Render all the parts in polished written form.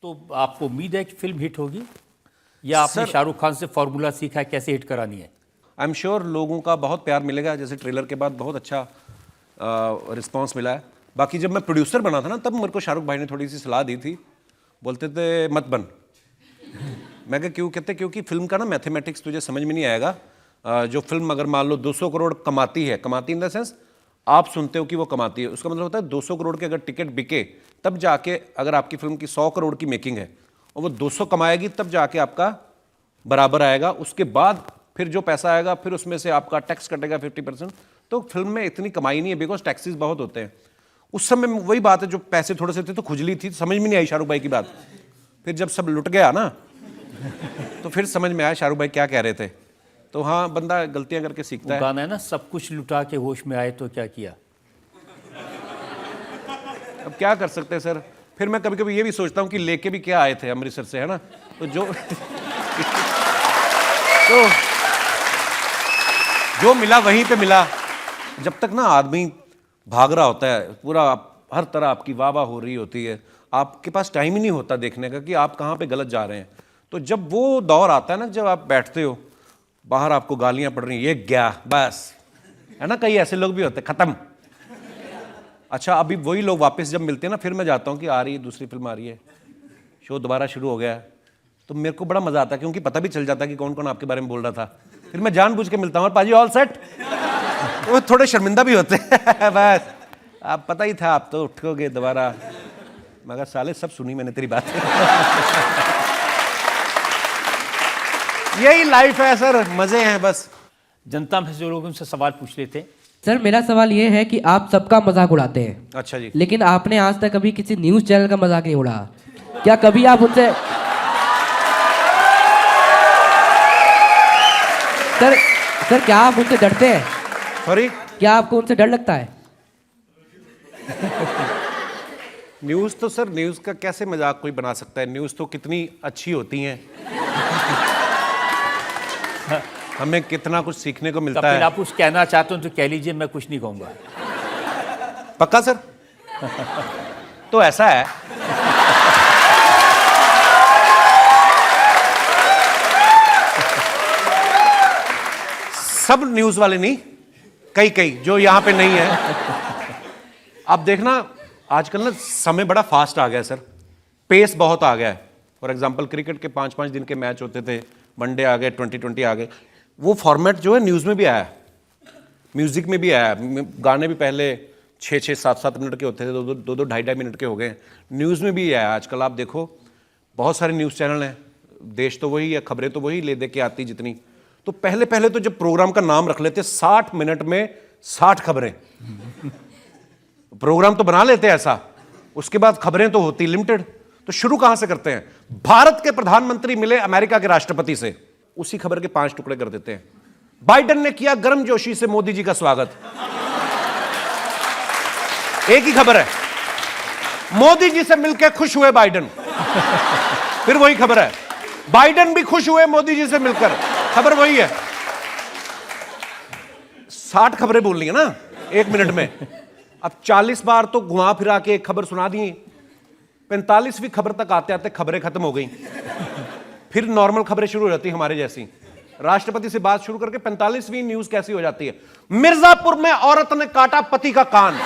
तो आपको उम्मीद है कि फिल्म हिट होगी, या आपने शाहरुख खान से फॉर्मूला सीखा है कैसे हिट करानी है? आई एम श्योर लोगों का बहुत प्यार मिलेगा, जैसे ट्रेलर के बाद बहुत अच्छा रिस्पांस मिला है। बाकी जब मैं प्रोड्यूसर बना था ना, तब मेरे को शाहरुख भाई ने थोड़ी सी सलाह दी थी, बोलते थे मत बन। मैं कहा क्यों? कहते क्योंकि फिल्म का ना मैथमेटिक्स तुझे समझ में नहीं आएगा। जो फिल्म अगर मान लो 200 करोड़ कमाती है, कमाती इन द सेंस आप सुनते हो कि वो कमाती है, उसका मतलब होता है 200 करोड़ के अगर टिकट बिके तब जाके, अगर आपकी फिल्म की 100 करोड़ की मेकिंग है और वो 200 कमाएगी तब जाके आपका बराबर आएगा। उसके बाद फिर जो पैसा आएगा फिर उसमें से आपका टैक्स कटेगा 50%। तो फिल्म में इतनी कमाई नहीं है बिकॉज टैक्सेस बहुत होते हैं। उस समय वही बात है, जो पैसे थोड़े से थे तो खुजली थी, समझ में नहीं आई शाहरुख भाई की बात। फिर जब सब लुट गया ना तो फिर समझ में आया शाहरुख भाई क्या कह रहे थे। तो हाँ, बंदा गलतियां करके सीखता है। गाना है ना, सब कुछ लुटा के होश में आए तो क्या किया। अब क्या कर सकते हैं सर। फिर मैं कभी कभी ये भी सोचता हूँ कि लेके भी क्या आए थे अमृतसर से, है ना। तो जो मिला वहीं पे मिला। जब तक ना आदमी भाग रहा होता है पूरा, हर तरह आपकी वाह वाह हो रही होती है, आपके पास टाइम ही नहीं होता देखने का कि आप कहाँ पे गलत जा रहे हैं। तो जब वो दौर आता है ना, जब आप बैठते हो बाहर, आपको गालियां पड़ रही हैं, ये गया बस, है ना। कई ऐसे लोग भी होते हैं, खत्म। अच्छा, अभी वही लोग वापस जब मिलते हैं ना, फिर मैं जाता हूँ कि आ रही है दूसरी फिल्म, आ रही है, शो दोबारा शुरू हो गया है, तो मेरे को बड़ा मजा आता है क्योंकि पता भी चल जाता है कि कौन कौन आपके बारे में बोल रहा था। फिर मैं जानबूझ के मिलता हूँ, और पाजी ऑल सेट। वो थोड़े शर्मिंदा भी होते हैं बस आप पता ही था, आप तो उठोगे दोबारा। मगर साले सब सुनी मैंने तेरी बात। यही लाइफ है सर, मजे हैं बस। जनता में जो लोग उनसे सवाल पूछ लेते हैं। सर मेरा सवाल ये है कि आप सबका मजाक उड़ाते हैं। अच्छा जी। लेकिन आपने आज तक कभी किसी न्यूज चैनल का मजाक नहीं उड़ाया। क्या कभी आप उनसे सर क्या आप उनसे डरते हैं? सॉरी, क्या आपको उनसे डर लगता है? न्यूज़ तो सर, न्यूज़ का कैसे मजाक कोई बना सकता है। न्यूज़ तो कितनी अच्छी होती हैं, हमें कितना कुछ सीखने को मिलता है। आप कुछ कहना चाहते हो तो कह लीजिए, मैं कुछ नहीं कहूंगा। पक्का सर? तो ऐसा है, सब न्यूज़ वाले नहीं, कई जो यहां पे नहीं है। आप देखना आजकल ना समय बड़ा फास्ट आ गया है सर, पेस बहुत आ गया है। फॉर एग्जांपल क्रिकेट के 5-5 दिन के मैच होते थे, वनडे आ गए, 2020 आ गए। वो फॉर्मेट जो है न्यूज़ में भी आया, म्यूजिक में भी आया। गाने भी पहले 6-6, 7-7 मिनट के होते थे, 2-2, 2.5 मिनट के हो गए। न्यूज़ में भी आया आजकल। आप देखो बहुत सारे न्यूज़ चैनल हैं, देश तो वही है, खबरें तो वही ले दे के आती जितनी। तो पहले तो जब प्रोग्राम का नाम रख लेते 60 मिनट में 60 खबरें, प्रोग्राम तो बना लेते ऐसा, उसके बाद खबरें तो होती लिमिटेड। तो शुरू कहां से करते हैं? भारत के प्रधानमंत्री मिले अमेरिका के राष्ट्रपति से, उसी खबर के 5 टुकड़े कर देते हैं। बाइडेन ने किया गर्मजोशी से मोदी जी का स्वागत, एक ही खबर है। मोदी जी से मिलकर खुश हुए बाइडेन, फिर वही खबर है। बाइडेन भी खुश हुए मोदी जी से मिलकर, खबर वही है। 60 खबरें बोलनी है ना 1 मिनट में। अब 40 बार तो घुमा फिरा के एक खबर सुना दी, 45वीं खबर तक आते आते खबरें खत्म हो गई। फिर नॉर्मल खबरें शुरू हो जाती हमारे जैसी। राष्ट्रपति से बात शुरू करके 45वीं न्यूज कैसी हो जाती है? मिर्जापुर में औरत ने काटा पति का कान।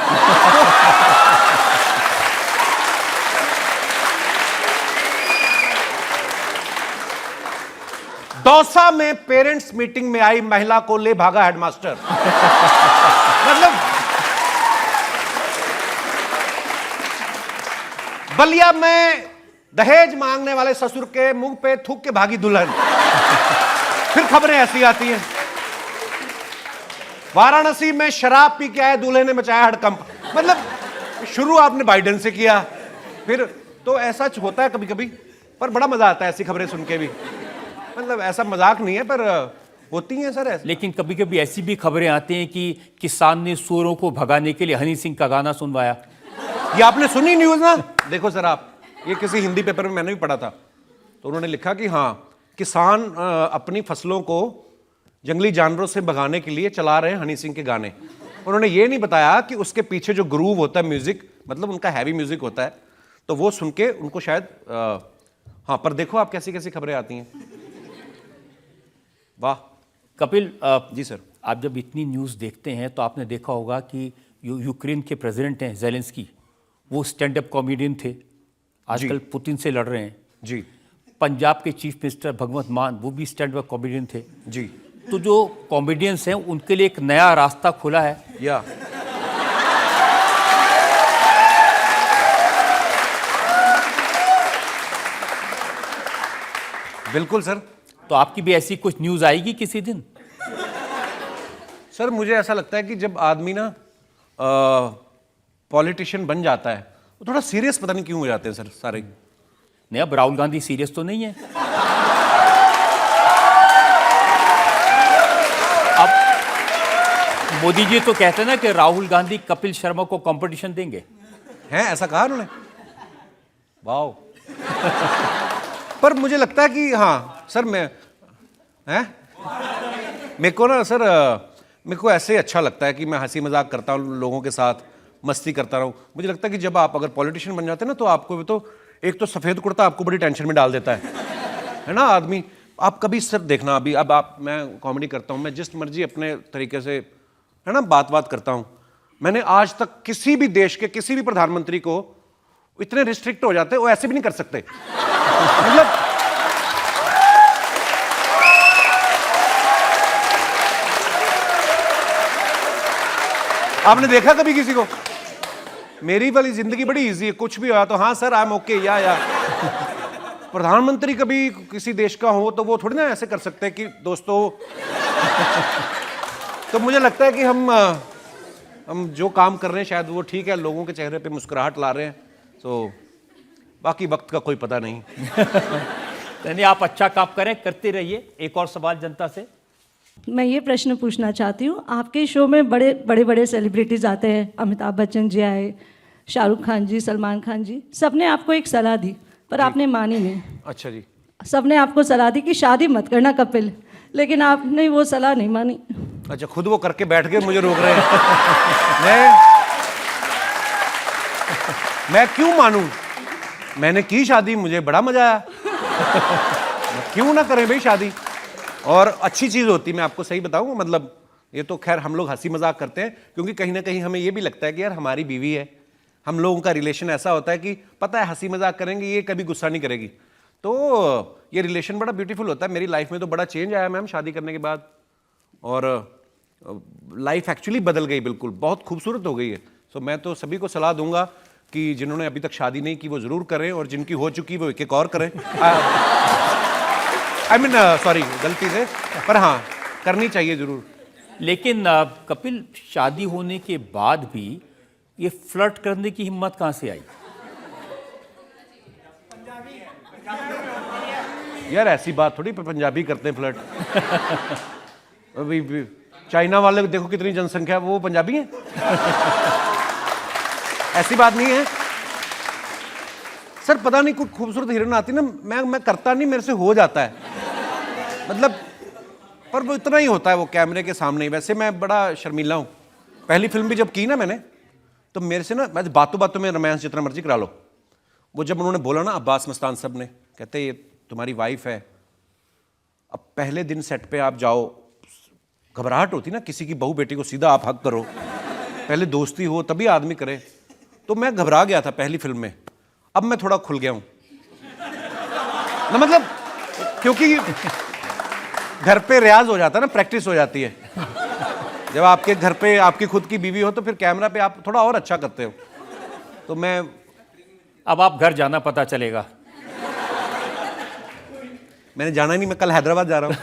दौसा में पेरेंट्स मीटिंग में आई महिला को ले भागा हेडमास्टर। मतलब बलिया में दहेज मांगने वाले ससुर के मुंह पे थूक के भागी दुल्हन। फिर खबरें ऐसी आती हैं। वाराणसी में शराब पी के आए दूल्हे ने मचाया हड़कंप। मतलब शुरू आपने बाइडेन से किया, फिर तो ऐसा होता है कभी कभी, पर बड़ा मजा आता है ऐसी खबरें सुन के भी। मतलब ऐसा मजाक नहीं है, पर होती हैं सर ऐसे। लेकिन कभी कभी ऐसी भी खबरें आती हैं कि किसान ने सूअरों को भगाने के लिए हनी सिंह का गाना सुनवाया। ये आपने सुनी न्यूज ना? देखो सर आप, ये किसी हिंदी पेपर में मैंने भी पढ़ा था, तो उन्होंने लिखा कि हाँ, किसान अपनी फसलों को जंगली जानवरों से भगाने के लिए चला रहे हैं हनी सिंह के गाने। उन्होंने ये नहीं बताया कि उसके पीछे जो ग्रूव होता है म्यूजिक, मतलब उनका हैवी म्यूजिक होता है, तो वो सुन के उनको शायद हाँ, पर देखो आप कैसी कैसी खबरें आती हैं। वाह। कपिल, जी सर। आप जब इतनी न्यूज़ देखते हैं तो आपने देखा होगा कि यूक्रेन के प्रेसिडेंट हैं ज़ेलेंस्की, वो स्टैंड अप कॉमेडियन थे, आजकल पुतिन से लड़ रहे हैं। जी पंजाब के चीफ मिनिस्टर भगवंत मान, वो भी स्टैंड अप कॉमेडियन थे। जी। तो जो कॉमेडियंस हैं उनके लिए एक नया रास्ता खुला है। या बिल्कुल सर। तो आपकी भी ऐसी कुछ न्यूज़ आएगी किसी दिन? सर मुझे ऐसा लगता है कि जब आदमी ना पॉलिटिशियन बन जाता है वो थोड़ा सीरियस पता नहीं क्यों हो जाते हैं सर सारे। नहीं, अब राहुल गांधी सीरियस तो नहीं है। अब मोदी जी तो कहते हैं ना कि राहुल गांधी कपिल शर्मा को कंपटीशन देंगे। हैं, ऐसा कहा उन्होंने? वाओ। पर मुझे लगता है कि हाँ सर, मैं हैं मेरे को ना सर, मेरे को ऐसे अच्छा लगता है कि मैं हंसी मजाक करता हूँ लोगों के साथ, मस्ती करता रहूँ। मुझे लगता है कि जब आप अगर पॉलिटिशियन बन जाते हैं ना तो आपको भी तो एक तो सफ़ेद कुर्ता आपको बड़ी टेंशन में डाल देता है ना आदमी। आप कभी सर देखना, अभी अब आप, मैं कॉमेडी करता हूँ, मैं जिस मर्जी अपने तरीके से है ना बात करता हूँ। मैंने आज तक किसी भी देश के किसी भी प्रधानमंत्री को इतने रिस्ट्रिक्ट हो जाते हैं, वो ऐसे भी नहीं कर सकते। मतलब आपने देखा कभी किसी को? मेरी वाली जिंदगी बड़ी इजी है, कुछ भी हुआ तो हाँ सर आई एम ओके या प्रधानमंत्री कभी किसी देश का हो तो वो थोड़ी ना ऐसे कर सकते हैं कि दोस्तों। तो मुझे लगता है कि हम जो काम कर रहे हैं शायद वो ठीक है, लोगों के चेहरे पे मुस्कुराहट ला रहे हैं। तो बाकी वक्त का कोई पता नहीं। यानी आप अच्छा काम करें, करते रहिए। एक और सवाल जनता से। मैं ये प्रश्न पूछना चाहती हूँ, आपके शो में बड़े सेलिब्रिटीज़ आते हैं, अमिताभ बच्चन जी आए, शाहरुख खान जी, सलमान खान जी, सबने आपको एक सलाह दी पर आपने मानी नहीं। अच्छा जी। सबने आपको सलाह दी कि शादी मत करना कपिल, लेकिन आपने वो सलाह नहीं मानी। अच्छा, खुद वो करके बैठ के मुझे रोक रहे हैं। मैं क्यों मानूं? मैंने की शादी, मुझे बड़ा मजा आया। क्यों ना करें भाई शादी? और अच्छी चीज़ होती, मैं आपको सही बताऊं, मतलब ये तो खैर हम लोग हंसी मजाक करते हैं क्योंकि कहीं ना कहीं हमें ये भी लगता है कि यार हमारी बीवी है, हम लोगों का रिलेशन ऐसा होता है कि पता है हंसी मजाक करेंगे, ये कभी गुस्सा नहीं करेगी, तो ये रिलेशन बड़ा ब्यूटीफुल होता है। मेरी लाइफ में तो बड़ा चेंज आया मैम शादी करने के बाद, और लाइफ एक्चुअली बदल गई, बिल्कुल बहुत खूबसूरत हो गई है। सो मैं तो सभी को सलाह दूंगा कि जिन्होंने अभी तक शादी नहीं की वो ज़रूर करें, और जिनकी हो चुकी वो एक और करें। आई मीन सॉरी, गलती से, पर हाँ करनी चाहिए ज़रूर। लेकिन कपिल, शादी होने के बाद भी ये फ्लर्ट करने की हिम्मत कहाँ से आई? यार ऐसी बात थोड़ी, पंजाबी करते हैं फ्लर्ट। अभी चाइना वाले देखो कितनी जनसंख्या, वो पंजाबी हैं। ऐसी बात नहीं है सर, पता नहीं कोई खूबसूरत हीरोइन आती ना, मैं करता नहीं, मेरे से हो जाता है, मतलब, पर वो इतना ही होता है वो कैमरे के सामने ही। वैसे मैं बड़ा शर्मीला हूँ। पहली फिल्म भी जब की ना मैंने, तो मेरे से ना बातों बातों में रोमांस जितना मर्जी करा लो। वो जब उन्होंने बोला ना, अब्बास मस्तान साहब ने, कहते ये तुम्हारी वाइफ है, अब पहले दिन सेट पे आप जाओ, घबराहट होती ना किसी की बहू बेटी को सीधा आप हक करो, पहले दोस्ती हो तभी आदमी करे। तो मैं घबरा गया था पहली फिल्म में, अब मैं थोड़ा खुल गया हूं ना, मतलब क्योंकि घर पे रियाज हो जाता है ना, प्रैक्टिस हो जाती है। जब आपके घर पे आपकी खुद की बीवी हो तो फिर कैमरा पे आप थोड़ा और अच्छा करते हो। तो मैं, अब आप घर जाना पता चलेगा। मैंने जाना नहीं, मैं कल हैदराबाद जा रहा हूँ।